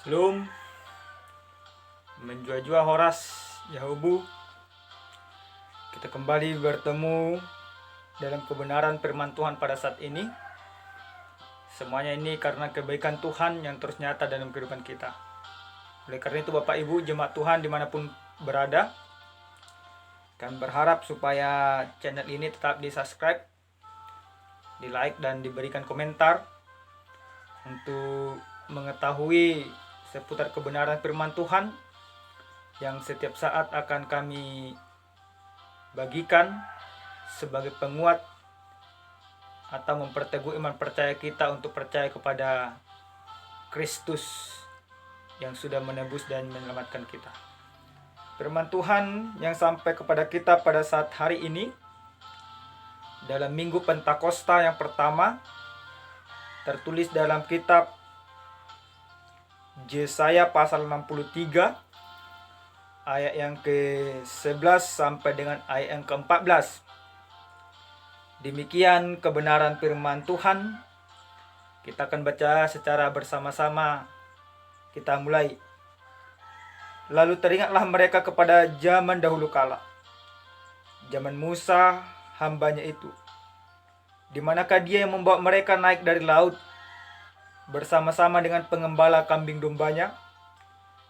Shalom, menjua-jua Horas Yahubu. Kita kembali bertemu dalam kebenaran firman Tuhan pada saat ini. Semuanya ini karena kebaikan Tuhan yang terus nyata dalam kehidupan kita. Oleh karena itu Bapak Ibu jemaat Tuhan dimanapun berada, kami berharap supaya channel ini tetap di subscribe, di like dan diberikan komentar untuk mengetahui seputar kebenaran firman Tuhan yang setiap saat akan kami bagikan sebagai penguat atau memperteguh iman percaya kita untuk percaya kepada Kristus yang sudah menebus dan menyelamatkan kita. Firman Tuhan yang sampai kepada kita pada saat hari ini dalam Minggu Pentakosta yang pertama tertulis dalam kitab Yesaya pasal 63 ayat yang ke-11 sampai dengan ayat yang ke-14. Demikian kebenaran firman Tuhan. Kita akan baca secara bersama-sama. Kita mulai. Lalu teringatlah mereka kepada zaman dahulu kala, zaman Musa hambanya itu. Di manakah dia yang membawa mereka naik dari laut bersama-sama dengan pengembala kambing dombanya?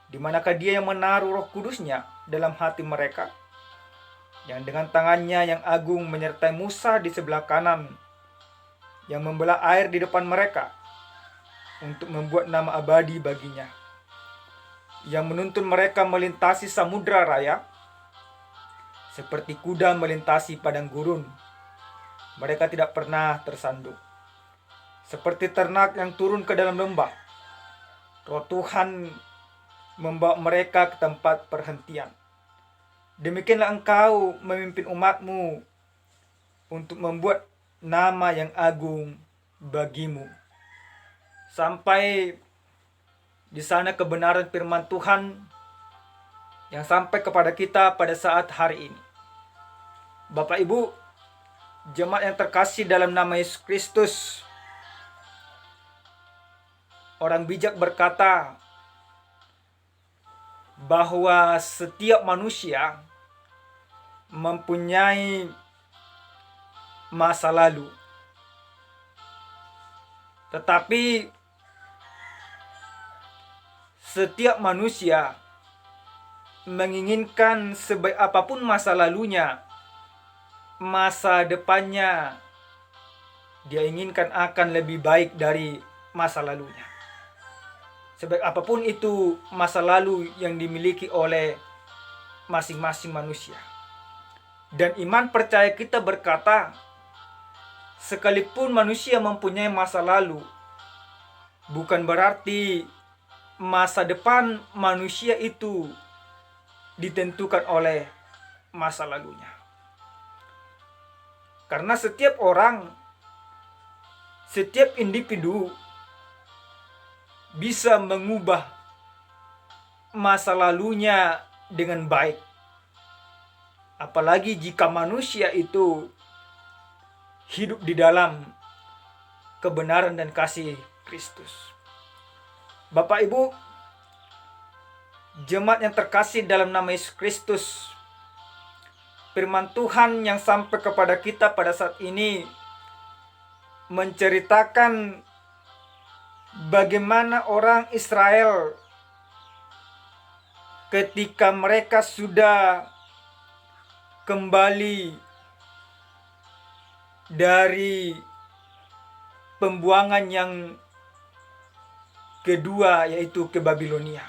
Di manakah dia yang menaruh Roh Kudusnya dalam hati mereka, yang dengan tangannya yang agung menyertai Musa di sebelah kanan, yang membelah air di depan mereka untuk membuat nama abadi baginya, yang menuntun mereka melintasi samudra raya seperti kuda melintasi padang gurun. Mereka tidak pernah tersandung, seperti ternak yang turun ke dalam lembah. Roh Tuhan membawa mereka ke tempat perhentian. Demikianlah engkau memimpin umatmu untuk membuat nama yang agung bagimu. Sampai di sana kebenaran firman Tuhan yang sampai kepada kita pada saat hari ini. Bapak Ibu, jemaat yang terkasih dalam nama Yesus Kristus, orang bijak berkata bahwa setiap manusia mempunyai masa lalu. Tetapi setiap manusia menginginkan sebaik apapun masa lalunya, masa depannya dia inginkan akan lebih baik dari masa lalunya. Sebaik apapun itu masa lalu yang dimiliki oleh masing-masing manusia. Dan iman percaya kita berkata, sekalipun manusia mempunyai masa lalu, bukan berarti masa depan manusia itu ditentukan oleh masa lalunya. Karena setiap orang, setiap individu bisa mengubah masa lalunya dengan baik. Apalagi jika manusia itu hidup di dalam kebenaran dan kasih Kristus. Bapak Ibu, jemaat yang terkasih dalam nama Yesus Kristus, firman Tuhan yang sampai kepada kita pada saat ini menceritakan bagaimana orang Israel ketika mereka sudah kembali dari pembuangan yang kedua, yaitu ke Babilonia.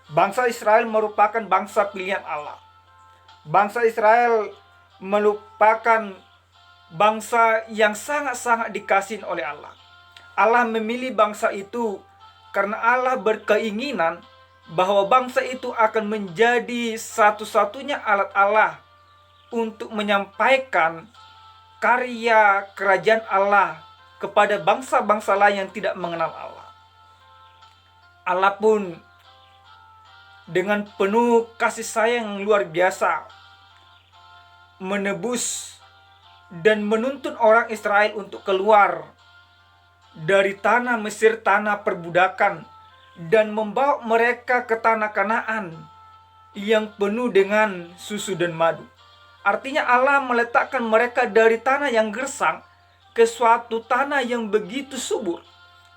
Bangsa Israel merupakan bangsa pilihan Allah. Bangsa Israel merupakan bangsa yang sangat-sangat dikasihi oleh Allah. Allah memilih bangsa itu karena Allah berkeinginan bahwa bangsa itu akan menjadi satu-satunya alat Allah untuk menyampaikan karya kerajaan Allah kepada bangsa-bangsa lain yang tidak mengenal Allah. Allah pun dengan penuh kasih sayang yang luar biasa menebus dan menuntun orang Israel untuk keluar dari tanah Mesir, tanah perbudakan, dan membawa mereka ke tanah Kanaan yang penuh dengan susu dan madu. Artinya Allah meletakkan mereka dari tanah yang gersang ke suatu tanah yang begitu subur.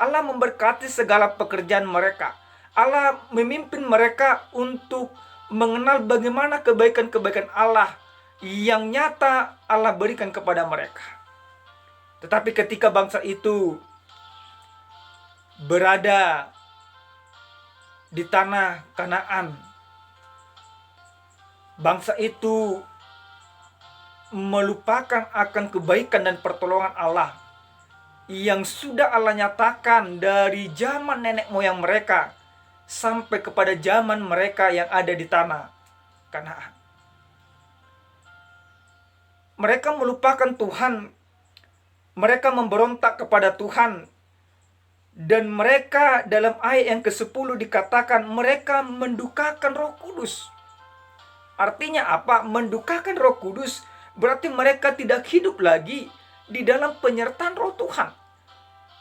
Allah memberkati segala pekerjaan mereka. Allah memimpin mereka untuk mengenal bagaimana kebaikan-kebaikan Allah yang nyata Allah berikan kepada mereka. Tetapi ketika bangsa itu berada di tanah Kanaan, bangsa itu melupakan akan kebaikan dan pertolongan Allah yang sudah Allah nyatakan dari zaman nenek moyang mereka sampai kepada zaman mereka yang ada di tanah Kanaan. Mereka melupakan Tuhan, mereka memberontak kepada Tuhan, dan mereka dalam ayat yang ke-10 dikatakan mereka mendukakan Roh Kudus. Artinya apa? Mendukakan Roh Kudus berarti mereka tidak hidup lagi di dalam penyertaan Roh Tuhan.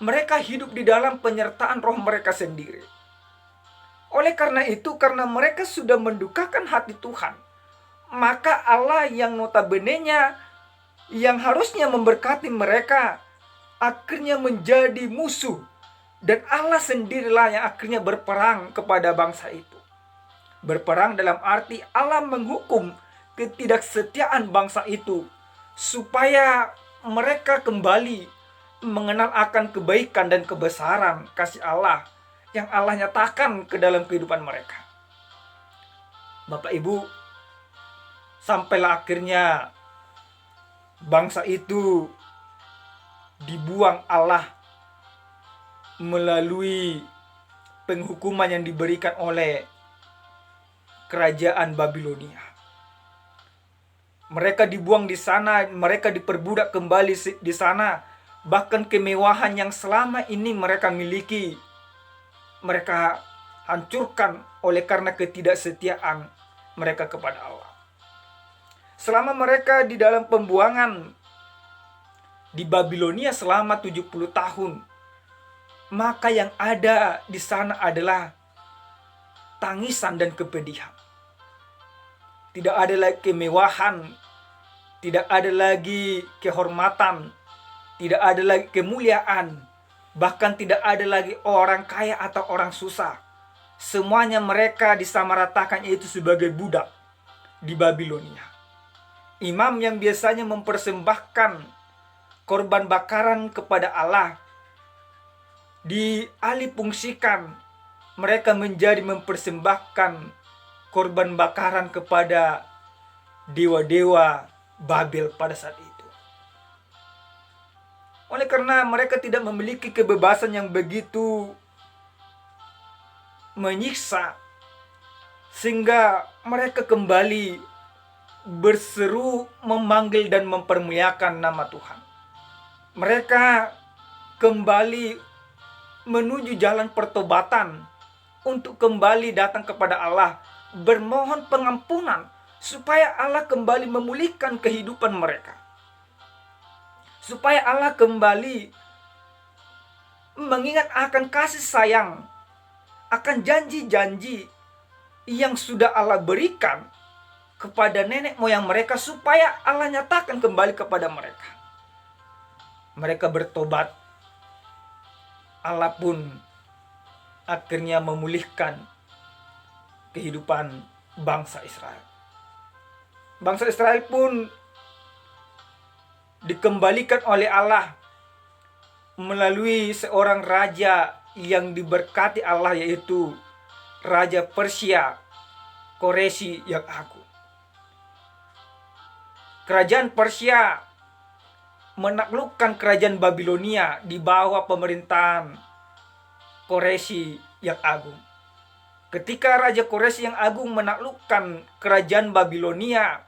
Mereka hidup di dalam penyertaan roh mereka sendiri. Oleh karena itu, karena mereka sudah mendukakan hati Tuhan, maka Allah yang notabene-nya yang harusnya memberkati mereka akhirnya menjadi musuh, dan Allah sendirilah yang akhirnya berperang kepada bangsa itu. Berperang dalam arti Allah menghukum ketidaksetiaan bangsa itu supaya mereka kembali mengenal akan kebaikan dan kebesaran kasih Allah yang Allah nyatakan ke dalam kehidupan mereka. Bapak Ibu, sampailah akhirnya bangsa itu dibuang Allah melalui penghukuman yang diberikan oleh kerajaan Babilonia. Mereka dibuang di sana, mereka diperbudak kembali di sana. Bahkan kemewahan yang selama ini mereka miliki, mereka hancurkan oleh karena ketidaksetiaan mereka kepada Allah. Selama mereka di dalam pembuangan di Babilonia selama 70 tahun, maka yang ada di sana adalah tangisan dan kepedihan. Tidak ada lagi kemewahan, tidak ada lagi kehormatan, tidak ada lagi kemuliaan, bahkan tidak ada lagi orang kaya atau orang susah. Semuanya mereka disamaratakan yaitu sebagai budak di Babilonia. Imam yang biasanya mempersembahkan korban bakaran kepada Allah dialihfungsikan, mereka menjadi mempersembahkan korban bakaran kepada dewa-dewa Babel pada saat itu. Oleh karena mereka tidak memiliki kebebasan yang begitu menyiksa, sehingga mereka kembali berseru, memanggil dan mempermuliakan nama Tuhan. Mereka kembali menuju jalan pertobatan untuk kembali datang kepada Allah, bermohon pengampunan supaya Allah kembali memulihkan kehidupan mereka, supaya Allah kembali mengingat akan kasih sayang, akan janji-janji yang sudah Allah berikan kepada nenek moyang mereka, supaya Allah nyatakan kembali kepada mereka. Mereka bertobat, Allah pun akhirnya memulihkan kehidupan bangsa Israel. Bangsa Israel pun dikembalikan oleh Allah melalui seorang raja yang diberkati Allah, yaitu Raja Persia Koreshi yang agung. Kerajaan Persia menaklukkan kerajaan Babilonia di bawah pemerintahan Koreshi yang agung. Ketika Raja Koreshi yang agung menaklukkan kerajaan Babilonia,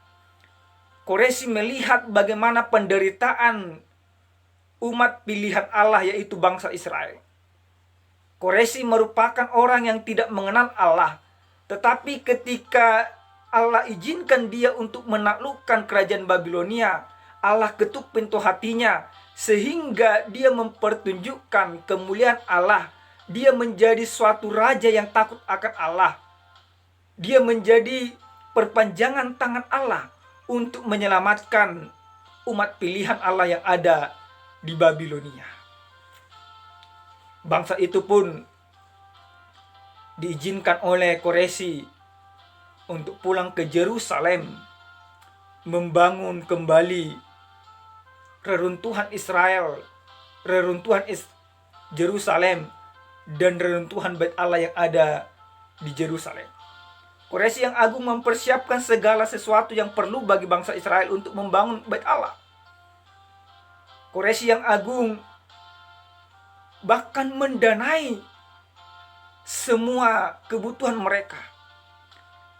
Koreshi melihat bagaimana penderitaan umat pilihan Allah, yaitu bangsa Israel. Koreshi merupakan orang yang tidak mengenal Allah, tetapi ketika Allah izinkan dia untuk menaklukkan kerajaan Babilonia, Allah ketuk pintu hatinya sehingga dia mempertunjukkan kemuliaan Allah Dia menjadi suatu raja yang takut akan Allah. Dia menjadi perpanjangan tangan Allah untuk menyelamatkan umat pilihan Allah yang ada di Babilonia. Bangsa itu pun diizinkan oleh Koreshi untuk pulang ke Yerusalem, membangun kembali reruntuhan Israel, reruntuhan Yerusalem, dan reruntuhan Bait Allah yang ada di Yerusalem. Koreshi yang agung mempersiapkan segala sesuatu yang perlu bagi bangsa Israel untuk membangun Bait Allah. Koreshi yang agung bahkan mendanai semua kebutuhan mereka.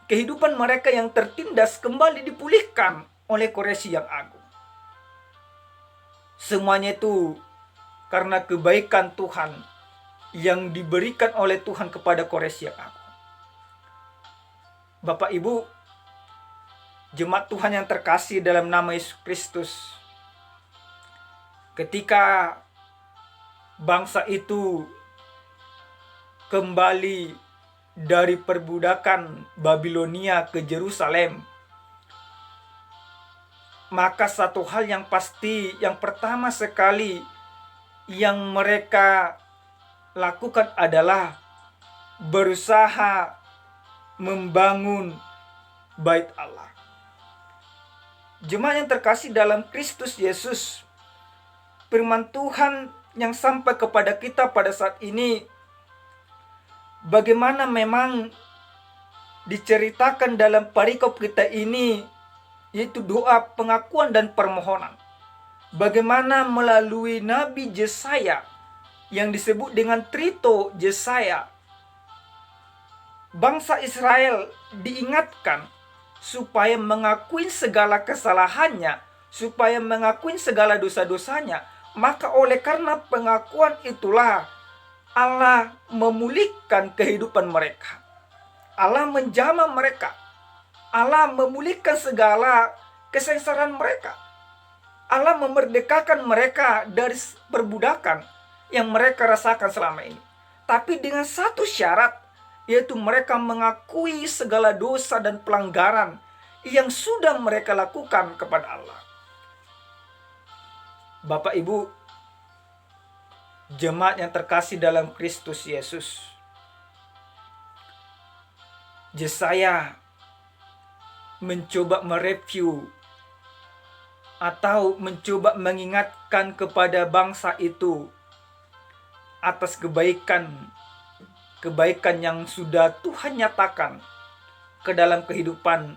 Kehidupan mereka yang tertindas kembali dipulihkan oleh Koreshi yang agung. Semuanya itu karena kebaikan Tuhan yang diberikan oleh Tuhan kepada Koreshi yang agung. Bapak Ibu, jemaat Tuhan yang terkasih dalam nama Yesus Kristus, ketika bangsa itu kembali dari perbudakan Babilonia ke Yerusalem, maka satu hal yang pasti, yang pertama sekali yang mereka lakukan adalah berusaha membangun Bait Allah. Jemaat yang terkasih dalam Kristus Yesus, firman Tuhan yang sampai kepada kita pada saat ini, bagaimana memang diceritakan dalam perikop kita ini, yaitu doa pengakuan dan permohonan. Bagaimana melalui Nabi Yesaya yang disebut dengan Trito Yesaya, bangsa Israel diingatkan supaya mengakui segala kesalahannya, supaya mengakui segala dosa-dosanya. Maka oleh karena pengakuan itulah Allah memulihkan kehidupan mereka. Allah menjamah mereka. Allah memulihkan segala kesengsaraan mereka. Allah memerdekakan mereka dari perbudakan yang mereka rasakan selama ini. Tapi dengan satu syarat, yaitu mereka mengakui segala dosa dan pelanggaran yang sudah mereka lakukan kepada Allah. Bapak Ibu, jemaat yang terkasih dalam Kristus Yesus, Yesaya mencoba mereview atau mencoba mengingatkan kepada bangsa itu atas kebaikan yang sudah Tuhan nyatakan ke dalam kehidupan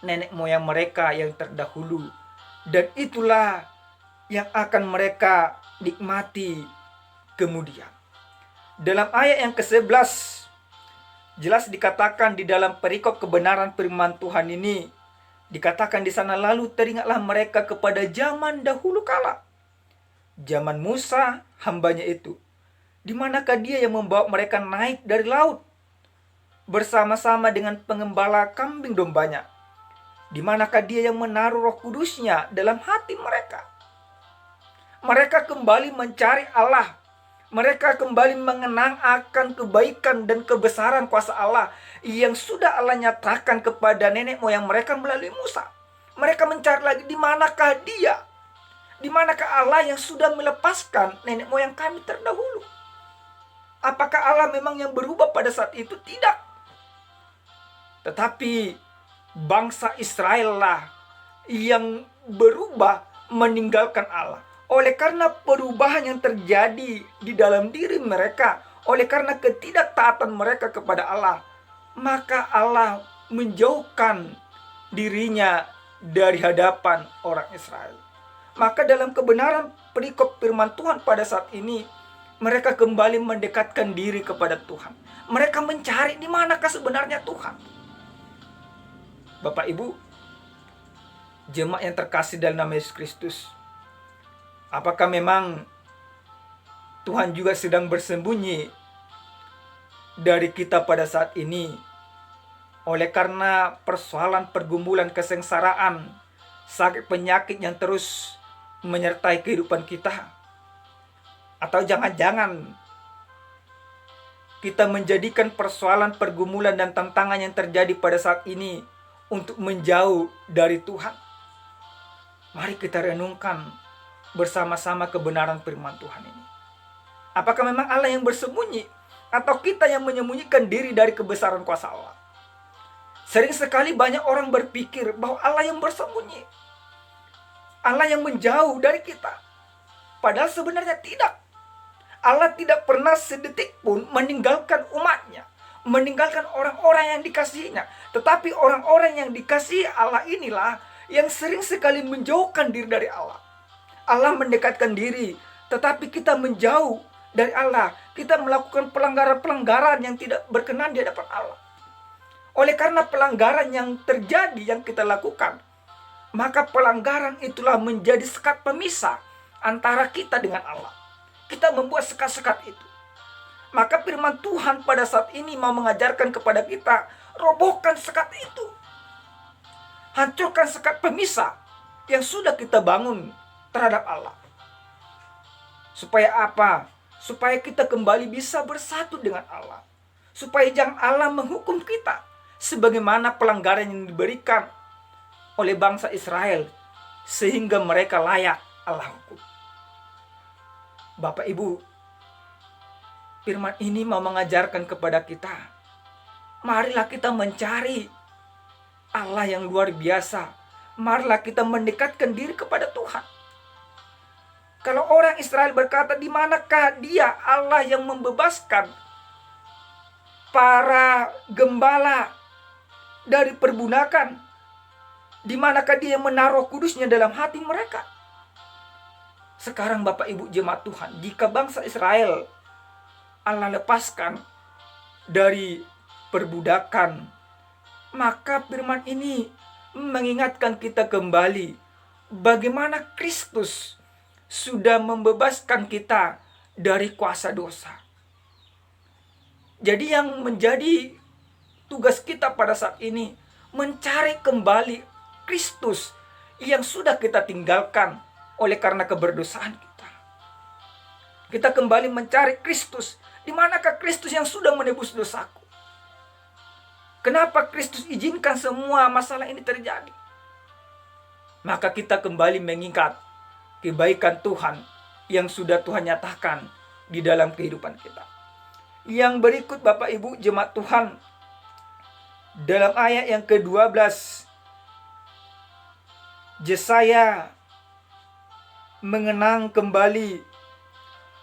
nenek moyang mereka yang terdahulu, dan itulah yang akan mereka nikmati kemudian. Dalam ayat yang ke-11 jelas dikatakan di dalam perikop kebenaran firman Tuhan ini, dikatakan di sana, lalu teringatlah mereka kepada zaman dahulu kala, zaman Musa hambanya itu, di manakah dia yang membawa mereka naik dari laut bersama-sama dengan pengembala kambing dombanya? Di manakah dia yang menaruh Roh Kudusnya dalam hati mereka? Mereka kembali mencari Allah. Mereka kembali mengenang akan kebaikan dan kebesaran kuasa Allah yang sudah Allah nyatakan kepada nenek moyang mereka melalui Musa. Mereka mencari lagi, di manakah dia? Di manakah Allah yang sudah melepaskan nenek moyang kami terdahulu? Apakah Allah memang yang berubah pada saat itu? Tidak. Tetapi bangsa Israel lah yang berubah meninggalkan Allah. Oleh karena perubahan yang terjadi di dalam diri mereka, oleh karena ketidaktaatan mereka kepada Allah, maka Allah menjauhkan dirinya dari hadapan orang Israel. Maka dalam kebenaran perikop firman Tuhan pada saat ini, mereka kembali mendekatkan diri kepada Tuhan. Mereka mencari di manakah sebenarnya Tuhan. Bapak Ibu, jemaat yang terkasih dalam nama Yesus Kristus, apakah memang Tuhan juga sedang bersembunyi dari kita pada saat ini oleh karena persoalan pergumulan kesengsaraan, sakit penyakit yang terus menyertai kehidupan kita? Atau jangan-jangan kita menjadikan persoalan, pergumulan, dan tantangan yang terjadi pada saat ini untuk menjauh dari Tuhan. Mari kita renungkan bersama-sama kebenaran firman Tuhan ini. Apakah memang Allah yang bersembunyi, atau kita yang menyembunyikan diri dari kebesaran kuasa Allah? Sering sekali banyak orang berpikir bahwa Allah yang bersembunyi, Allah yang menjauh dari kita. Padahal sebenarnya tidak. Allah tidak pernah sedetik pun meninggalkan umatnya, meninggalkan orang-orang yang dikasihinya. Tetapi orang-orang yang dikasihi Allah inilah yang sering sekali menjauhkan diri dari Allah. Allah mendekatkan diri, tetapi kita menjauh dari Allah. Kita melakukan pelanggaran-pelanggaran yang tidak berkenan di hadapan Allah. Oleh karena pelanggaran yang terjadi, yang kita lakukan, maka pelanggaran itulah menjadi sekat pemisah antara kita dengan Allah. Kita membuat sekat-sekat itu. Maka firman Tuhan pada saat ini mau mengajarkan kepada kita, robohkan sekat itu. Hancurkan sekat pemisah yang sudah kita bangun terhadap Allah. Supaya apa? Supaya kita kembali bisa bersatu dengan Allah. Supaya jangan Allah menghukum kita sebagaimana pelanggaran yang diberikan oleh bangsa Israel, sehingga mereka layak Allah hukum. Bapak Ibu, firman ini mau mengajarkan kepada kita, marilah kita mencari Allah yang luar biasa. Marilah kita mendekatkan diri kepada Tuhan. Kalau orang Israel berkata, di manakah dia Allah yang membebaskan para gembala dari perbudakan? Di manakah dia yang menaruh kudusnya dalam hati mereka? Sekarang Bapak Ibu jemaat Tuhan, jika bangsa Israel Allah lepaskan dari perbudakan, maka firman ini mengingatkan kita kembali bagaimana Kristus sudah membebaskan kita dari kuasa dosa. Jadi yang menjadi tugas kita pada saat ini mencari kembali Kristus yang sudah kita tinggalkan oleh karena keberdosaan kita. Kita kembali mencari Kristus. Di manakah Kristus yang sudah menebus dosaku? Kenapa Kristus izinkan semua masalah ini terjadi? Maka kita kembali mengingat kebaikan Tuhan yang sudah Tuhan nyatakan di dalam kehidupan kita. Yang berikut Bapak Ibu jemaat Tuhan, dalam ayat yang ke-12, Yesaya mengenang kembali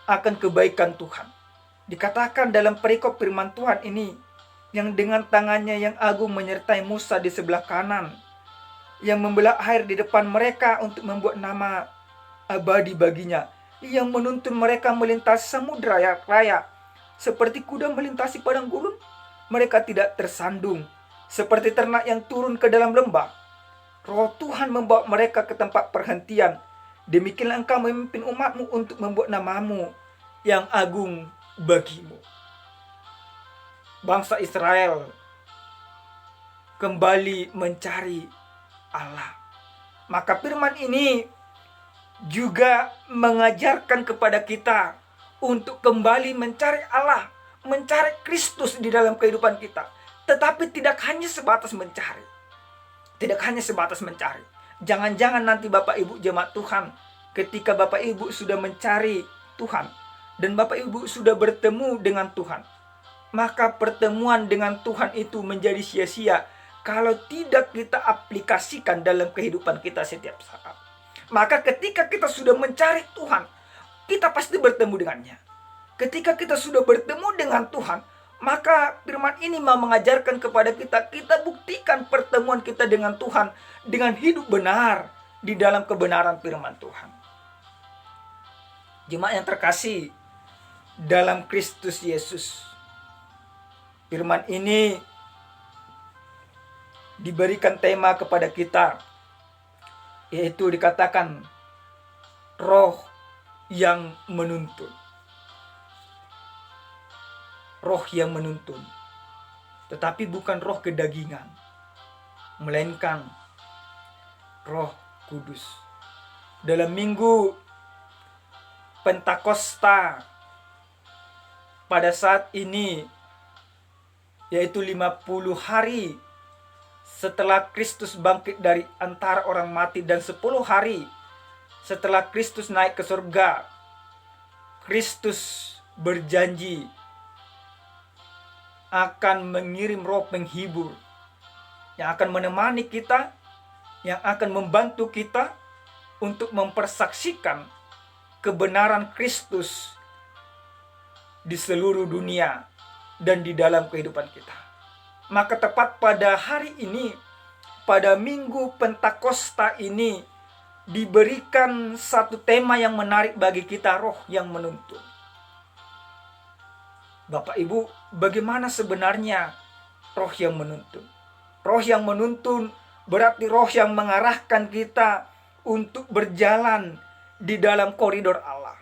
akan kebaikan Tuhan. Dikatakan dalam perikop firman Tuhan ini, yang dengan tangannya yang agung menyertai Musa di sebelah kanan, yang membelah air di depan mereka untuk membuat nama abadi baginya, yang menuntun mereka melintasi samudra raya, seperti kuda melintasi padang gurun. Mereka tidak tersandung, seperti ternak yang turun ke dalam lembah. Roh Tuhan membawa mereka ke tempat perhentian. Demikianlah engkau memimpin umatmu untuk membuat namamu yang agung bagimu. Bangsa Israel kembali mencari Allah. Maka firman ini juga mengajarkan kepada kita untuk kembali mencari Allah, mencari Kristus di dalam kehidupan kita. Tetapi tidak hanya sebatas mencari. Tidak hanya sebatas mencari. Jangan-jangan nanti Bapak Ibu jemaat Tuhan, ketika Bapak Ibu sudah mencari Tuhan dan Bapak Ibu sudah bertemu dengan Tuhan, maka pertemuan dengan Tuhan itu menjadi sia-sia kalau tidak kita aplikasikan dalam kehidupan kita setiap saat. Maka ketika kita sudah mencari Tuhan, kita pasti bertemu dengannya. Ketika kita sudah bertemu dengan Tuhan, maka firman ini mau mengajarkan kepada kita, kita buktikan pertemuan kita dengan Tuhan dengan hidup benar di dalam kebenaran firman Tuhan. Jemaat yang terkasih dalam Kristus Yesus, firman ini diberikan tema kepada kita, yaitu dikatakan roh yang menuntun. Roh yang menuntun, tetapi bukan roh kedagingan, melainkan Roh Kudus. Dalam minggu Pentakosta pada saat ini yaitu 50 hari setelah Kristus bangkit dari antara orang mati dan 10 hari setelah Kristus naik ke surga. Kristus berjanji akan mengirim roh penghibur yang akan menemani kita, yang akan membantu kita untuk mempersaksikan kebenaran Kristus di seluruh dunia dan di dalam kehidupan kita. Maka tepat pada hari ini, pada Minggu Pentakosta ini, diberikan satu tema yang menarik bagi kita, roh yang menuntun. Bapak Ibu, bagaimana sebenarnya roh yang menuntun? Roh yang menuntun berarti roh yang mengarahkan kita untuk berjalan di dalam koridor Allah.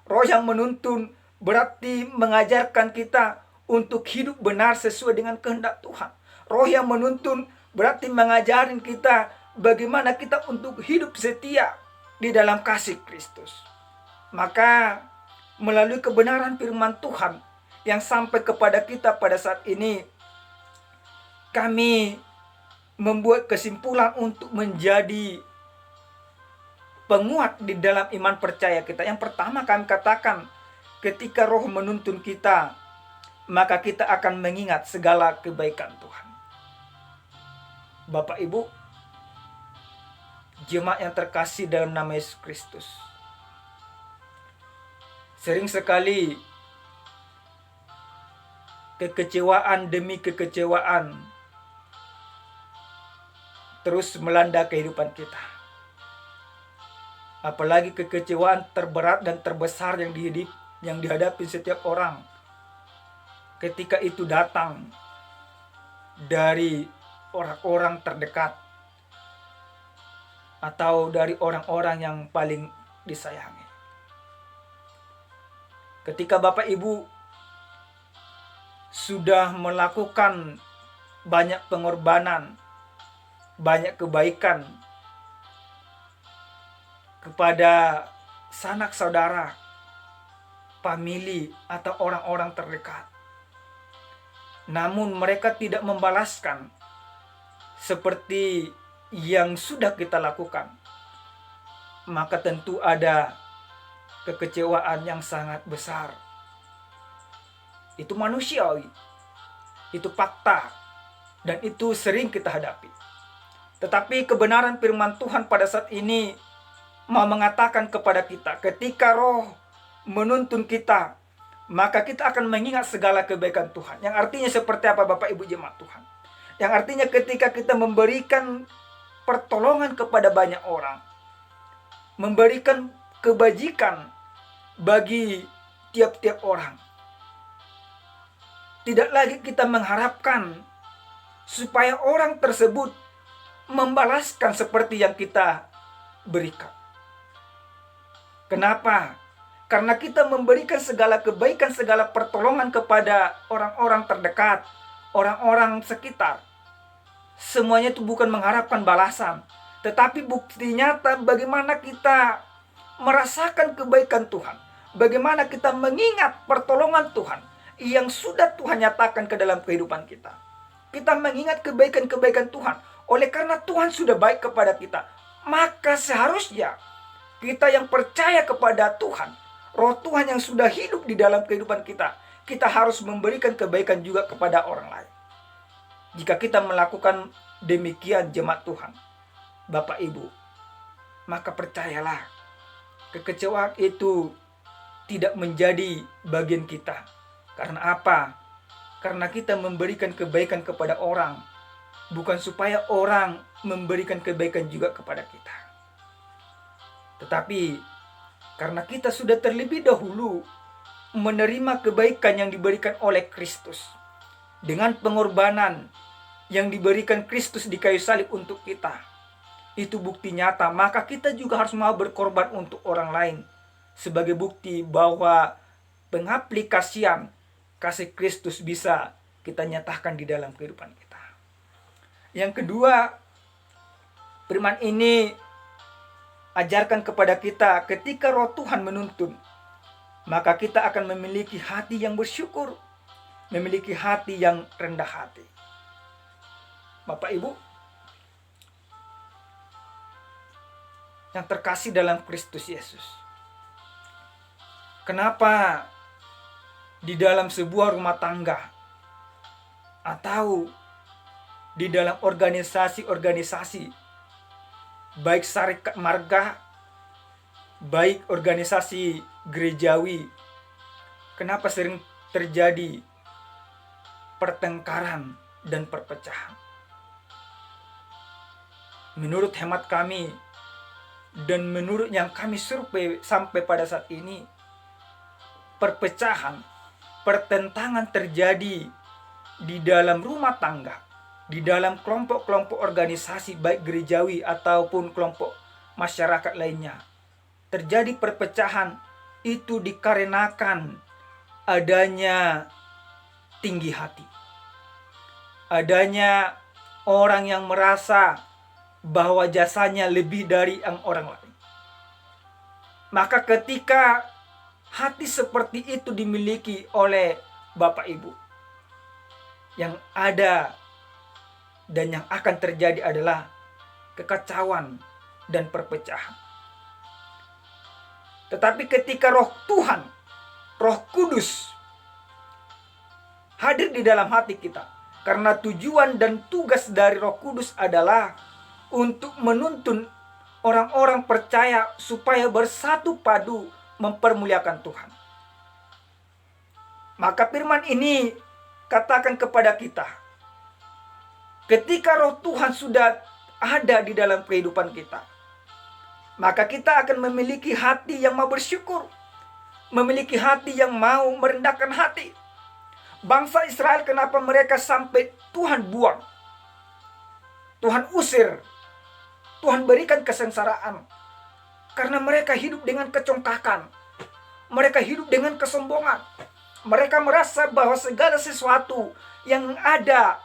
Roh yang menuntun berarti mengajarkan kita untuk hidup benar sesuai dengan kehendak Tuhan. Roh yang menuntun berarti mengajarin kita bagaimana kita untuk hidup setia di dalam kasih Kristus. Maka melalui kebenaran firman Tuhan yang sampai kepada kita pada saat ini, kami membuat kesimpulan untuk menjadi penguat di dalam iman percaya kita. Yang pertama kami katakan, ketika roh menuntun kita, maka kita akan mengingat segala kebaikan Tuhan. Bapak Ibu, jemaat yang terkasih dalam nama Yesus Kristus, sering sekali kekecewaan demi kekecewaan terus melanda kehidupan kita. Apalagi kekecewaan terberat dan terbesar yang dihadapi setiap orang ketika itu datang dari orang-orang terdekat atau dari orang-orang yang paling disayangi. Ketika Bapak Ibu sudah melakukan banyak pengorbanan, banyak kebaikan kepada sanak saudara, famili, atau orang-orang terdekat, namun mereka tidak membalaskan seperti yang sudah kita lakukan, maka tentu ada kekecewaan yang sangat besar. Itu manusiawi, itu fakta, dan itu sering kita hadapi. Tetapi kebenaran firman Tuhan pada saat ini mau mengatakan kepada kita, ketika roh menuntun kita, maka kita akan mengingat segala kebaikan Tuhan. Yang artinya seperti apa Bapak Ibu jemaat Tuhan? Yang artinya ketika kita memberikan pertolongan kepada banyak orang, memberikan kebajikan bagi tiap-tiap orang, tidak lagi kita mengharapkan supaya orang tersebut membalaskan seperti yang kita berikan. Kenapa? Karena kita memberikan segala kebaikan, segala pertolongan kepada orang-orang terdekat, orang-orang sekitar. Semuanya itu bukan mengharapkan balasan, tetapi bukti nyata bagaimana kita merasakan kebaikan Tuhan, bagaimana kita mengingat pertolongan Tuhan yang sudah Tuhan nyatakan ke dalam kehidupan kita. Kita mengingat kebaikan-kebaikan Tuhan. Oleh karena Tuhan sudah baik kepada kita, maka seharusnya kita yang percaya kepada Tuhan, roh Tuhan yang sudah hidup di dalam kehidupan kita, kita harus memberikan kebaikan juga kepada orang lain. Jika kita melakukan demikian jemaat Tuhan, Bapak Ibu, maka percayalah, kekecewaan itu tidak menjadi bagian kita. Karena apa? Karena kita memberikan kebaikan kepada orang, bukan supaya orang memberikan kebaikan juga kepada kita. Tetapi karena kita sudah terlebih dahulu menerima kebaikan yang diberikan oleh Kristus, dengan pengorbanan yang diberikan Kristus di kayu salib untuk kita, itu bukti nyata, maka kita juga harus mau berkorban untuk orang lain, sebagai bukti bahwa pengaplikasian kasih Kristus bisa kita nyatakan di dalam kehidupan kita. Yang kedua, firman ini ajarkan kepada kita, ketika roh Tuhan menuntun, maka kita akan memiliki hati yang bersyukur. memiliki hati yang rendah hati. Bapak Ibu yang terkasih dalam Kristus Yesus, kenapa di dalam sebuah rumah tangga atau di dalam organisasi-organisasi, baik syarikat marga, baik organisasi gerejawi, kenapa sering terjadi pertengkaran dan perpecahan? Menurut hemat kami dan menurut yang kami survei sampai pada saat ini, perpecahan, pertentangan terjadi di dalam rumah tangga, di dalam kelompok-kelompok organisasi baik gerejawi ataupun kelompok masyarakat lainnya. Terjadi perpecahan itu dikarenakan adanya tinggi hati. Adanya orang yang merasa bahwa jasanya lebih dari yang orang lain. Maka ketika hati seperti itu dimiliki oleh Bapak Ibu, yang ada dan yang akan terjadi adalah kekacauan dan perpecahan. Tetapi ketika Roh Tuhan, Roh Kudus hadir di dalam hati kita, karena tujuan dan tugas dari Roh Kudus adalah untuk menuntun orang-orang percaya supaya bersatu padu mempermuliakan Tuhan. Maka firman ini katakan kepada kita, ketika Roh Tuhan sudah ada di dalam kehidupan kita, maka kita akan memiliki hati yang mau bersyukur, memiliki hati yang mau merendahkan hati. Bangsa Israel, kenapa mereka sampai Tuhan buang, Tuhan usir, Tuhan berikan kesengsaraan? Karena mereka hidup dengan kecongkakan, mereka hidup dengan kesombongan. Mereka merasa bahwa segala sesuatu yang ada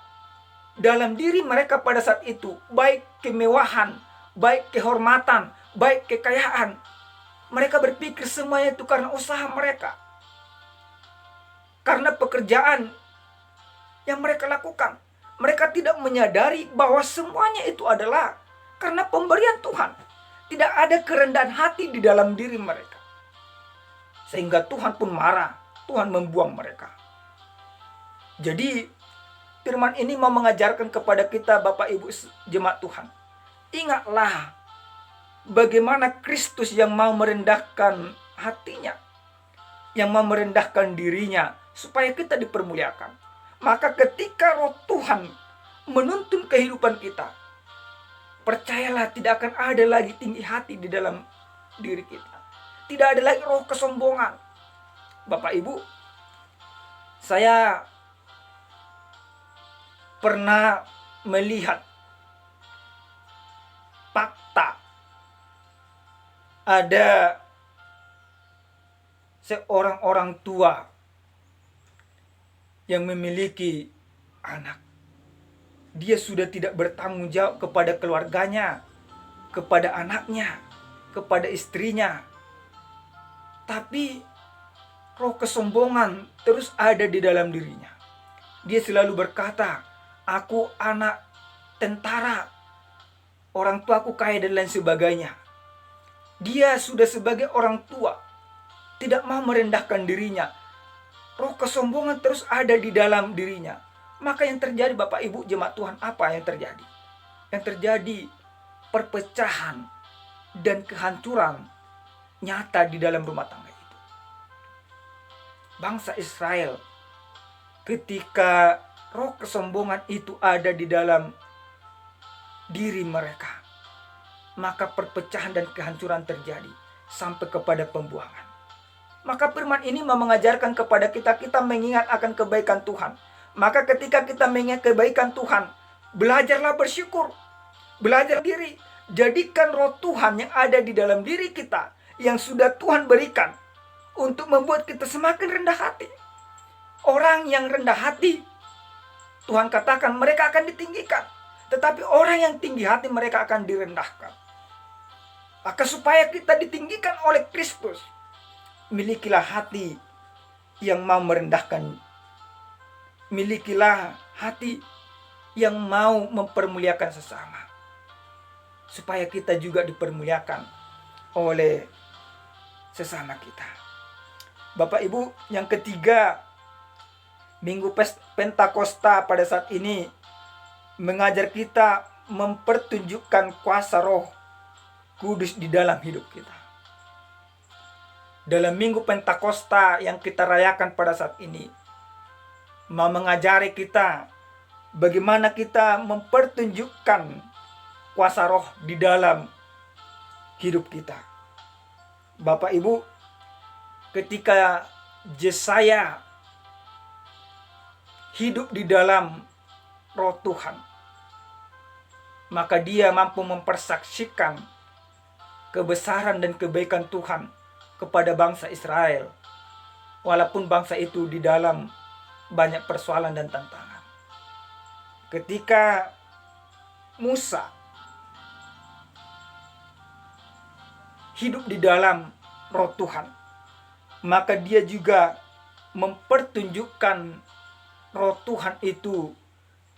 dalam diri mereka pada saat itu, baik kemewahan, baik kehormatan, baik kekayaan, mereka berpikir semuanya itu karena usaha mereka, karena pekerjaan yang mereka lakukan. Mereka tidak menyadari bahwa semuanya itu adalah karena pemberian Tuhan. Tidak ada kerendahan hati di dalam diri mereka, sehingga Tuhan pun marah. Tuhan membuang mereka. Jadi firman ini mau mengajarkan kepada kita, Bapak Ibu jemaat Tuhan, ingatlah bagaimana Kristus yang mau merendahkan hatinya, yang mau merendahkan dirinya supaya kita dipermuliakan. Maka ketika Roh Tuhan menuntun kehidupan kita, percayalah tidak akan ada lagi tinggi hati di dalam diri kita. Tidak ada lagi roh kesombongan. Bapak Ibu, saya pernah melihat fakta ada seorang orang tua yang memiliki anak. Dia sudah tidak bertanggung jawab kepada keluarganya, kepada anaknya, kepada istrinya. Tapi roh kesombongan terus ada di dalam dirinya. Dia selalu berkata, aku anak tentara, orang tuaku kaya dan lain sebagainya. Dia sudah sebagai orang tua tidak mau merendahkan dirinya. Roh kesombongan terus ada di dalam dirinya. Maka yang terjadi, Bapak Ibu jemaat Tuhan, apa yang terjadi? Yang terjadi perpecahan dan kehancuran nyata di dalam rumah tangga itu. Bangsa Israel, ketika roh kesombongan itu ada di dalam diri mereka, maka perpecahan dan kehancuran terjadi sampai kepada pembuangan. Maka firman ini mau mengajarkan kepada kita mengingat akan kebaikan Tuhan. Maka ketika kita mengingat kebaikan Tuhan, belajarlah bersyukur, belajar diri, jadikan roh Tuhan yang ada di dalam diri kita, yang sudah Tuhan berikan, untuk membuat kita semakin rendah hati. Orang yang rendah hati, Tuhan katakan mereka akan ditinggikan. Tetapi orang yang tinggi hati, mereka akan direndahkan. Maka supaya kita ditinggikan oleh Kristus, milikilah hati yang mau merendahkan milikilah hati yang mau mempermuliakan sesama, supaya kita juga dipermuliakan oleh sesama kita. Bapak Ibu, yang ketiga, Minggu Pentakosta pada saat ini mengajar kita mempertunjukkan kuasa Roh Kudus di dalam hidup kita. Dalam Minggu Pentakosta yang kita rayakan pada saat ini, mau mengajari kita bagaimana kita mempertunjukkan kuasa Roh di dalam hidup kita. Bapak Ibu, ketika Yesaya hidup di dalam Roh Tuhan, maka dia mampu mempersaksikan kebesaran dan kebaikan Tuhan kepada bangsa Israel, walaupun bangsa itu di dalam banyak persoalan dan tantangan. Ketika Musa hidup di dalam Roh Tuhan, maka dia juga mempertunjukkan Roh Tuhan itu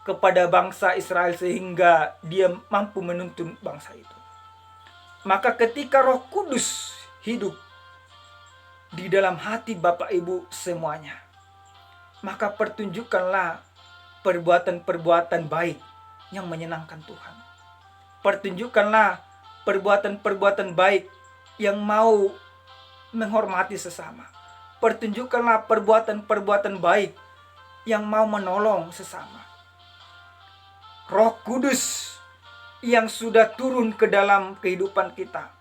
kepada bangsa Israel sehingga dia mampu menuntun bangsa itu. Maka ketika Roh Kudus hidup di dalam hati Bapak Ibu semuanya, maka pertunjukkanlah perbuatan-perbuatan baik yang menyenangkan Tuhan. Pertunjukkanlah perbuatan-perbuatan baik yang mau menghormati sesama. Pertunjukkanlah perbuatan-perbuatan baik yang mau menolong sesama. Roh Kudus yang sudah turun ke dalam kehidupan kita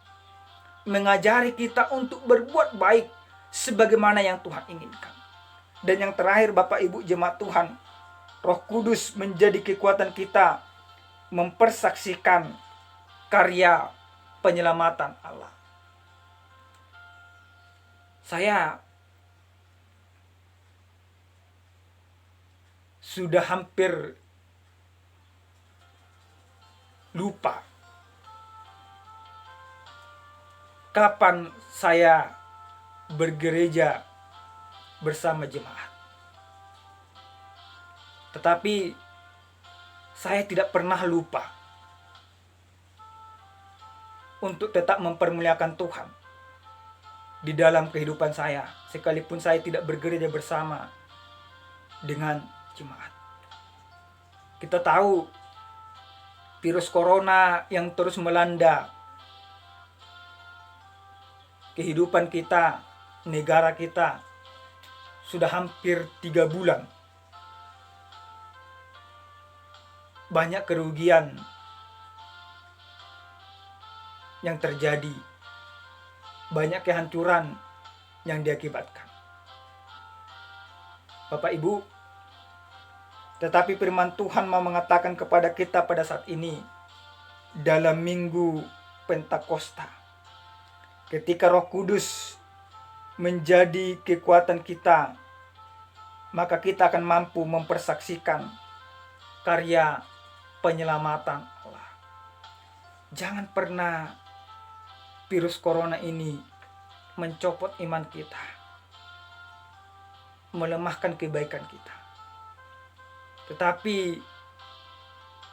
mengajari kita untuk berbuat baik sebagaimana yang Tuhan inginkan. Dan yang terakhir, Bapak Ibu jemaat Tuhan, Roh Kudus menjadi kekuatan kita mempersaksikan karya penyelamatan Allah. Saya sudah hampir lupa kapan saya bergereja bersama jemaat. Tetapi saya tidak pernah lupa untuk tetap mempermuliakan Tuhan di dalam kehidupan saya, sekalipun saya tidak bergereja bersama dengan jemaat. Kita tahu virus corona yang terus melanda kehidupan kita, negara kita, sudah hampir 3 bulan. Banyak kerugian yang terjadi, banyak kehancuran yang diakibatkan. Bapak Ibu, tetapi firman Tuhan mau mengatakan kepada kita pada saat ini, dalam Minggu Pentakosta, ketika Roh Kudus menjadi kekuatan kita, maka kita akan mampu mempersaksikan karya penyelamatan Allah. Jangan pernah virus corona ini mencopot iman kita, melemahkan kebaikan kita. Tetapi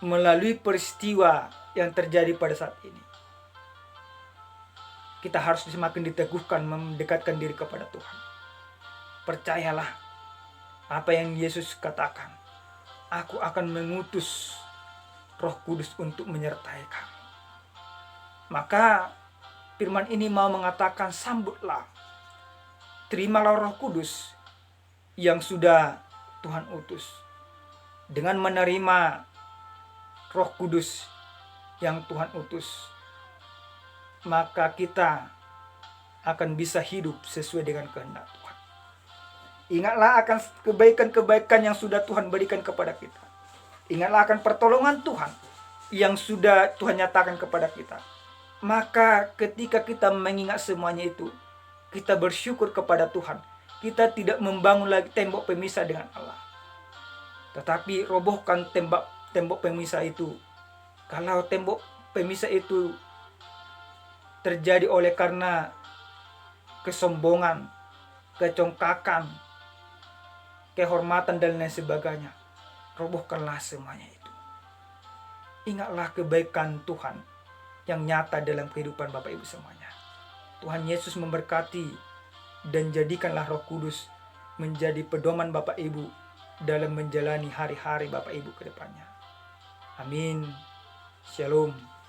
melalui peristiwa yang terjadi pada saat ini, kita harus semakin diteguhkan mendekatkan diri kepada Tuhan. Percayalah apa yang Yesus katakan, aku akan mengutus Roh Kudus untuk menyertai kamu. Maka firman ini mau mengatakan, sambutlah, terimalah Roh Kudus yang sudah Tuhan utus. Dengan menerima Roh Kudus yang Tuhan utus, maka kita akan bisa hidup sesuai dengan kehendak Tuhan. Ingatlah akan kebaikan-kebaikan yang sudah Tuhan berikan kepada kita. Ingatlah akan pertolongan Tuhan yang sudah Tuhan nyatakan kepada kita. Maka ketika kita mengingat semuanya itu, kita bersyukur kepada Tuhan. Kita tidak membangun lagi tembok pemisah dengan Allah, tetapi robohkan tembok pemisah itu. Kalau tembok pemisah itu terjadi oleh karena kesombongan, kecongkakan, kehormatan dan lain sebagainya. Robohkanlah semuanya itu. Ingatlah kebaikan Tuhan yang nyata dalam kehidupan Bapak Ibu semuanya. Tuhan Yesus memberkati dan jadikanlah Roh Kudus menjadi pedoman Bapak Ibu dalam menjalani hari-hari Bapak Ibu ke depannya. Amin. Shalom.